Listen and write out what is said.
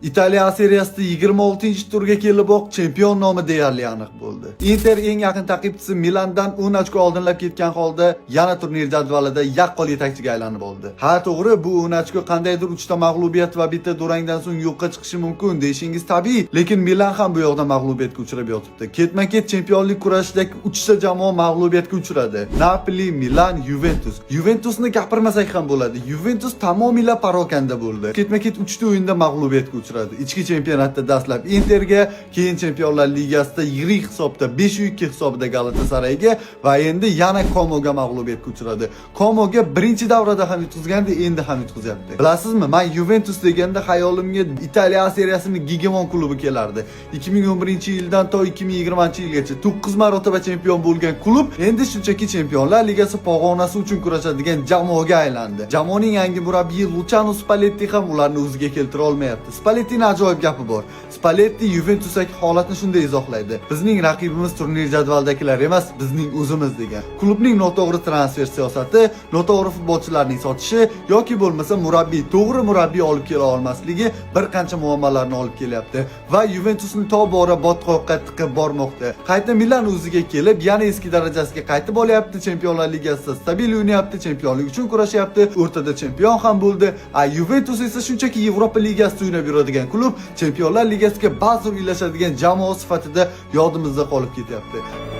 Italiya seriyasida 26-turga keliboq chempion nomi deyarli aniq bo'ldi. Inter eng yaqin ta'qibchisi Milandan 10 ochko oldinlab ketgan holda yana turnir jadvalida yaqqol yetakchiga aylanib oldi. Ha, to'g'ri, bu 10 ochko qandaydir 3 ta mag'lubiyat va bitta durangdan so'ng yo'qqa chiqishi mumkin deyishingiz tabiiy, lekin Milan ham bu yoqda mag'lubiyatga uchrab yotibdi. Ketma-ket chempionlik kurashidagi 3 ta jamoa mag'lubiyatga uchradi. Napoli, Milan, Juventus. Juventusni gapirmasak ham bo'ladi. Juventus tamomila parokanda bo'ldi. Ketma-ket 3 ta o'yinda mag'lubiyatga uchradi. Ichki chempionatda dastlab Interga, keyin Chempionlar Ligasida yirik hisobda 5-2 hisobida Galatasarayga va endi yana Komoga mag'lubiyatga uchradi. Komoga birinchi davrada ham yutqizgandi, endi ham yutqizyapti. Bilasizmi, men Juventus deganda xayolimga Italiya seriyasining gegemon klubi kelardi. 2011-yildan to 2020-yilgacha 9 marotaba chempion bo'lgan klub endi shunchaki Chempionlar Ligasi pog'onasi uchun kurashadigan jamoaga aylandi. Jamoaning yangi murabbiyi Luciano Spalletti ham ularni o'ziga keltira olmayapti. Spallettining ajoyib gapi bor. Spalletti Juventusdagi holatni shunday izohlaydi: "Bizning raqibimiz turnir jadvaldagilar emas, bizning o'zimiz" degan. Klubning noto'g'ri transfer siyosati, noto'g'ri futbolchilarning sotishi yoki bo'lmasa to'g'ri murabbiy olib kela olmasligi bir qancha muammolarni olib kelyapti va Juventusni tobora botqoqqa tiqib bormoqda. Qayta Milan o'ziga kelib, yana eski darajasiga qaytib olyapti. Chempionlar Ligasida stabil o'ynayapti, chempionlik uchun kurashyapti, o'rtada chempion ham bo'ldi. Juventus esa shunchaki Yevropa Ligasida o'ynab yuradigan klub, Chempionlar Ligasiga ba'zi o'ylashadigan jamoa sifatida yodimizda qolib ketyapti.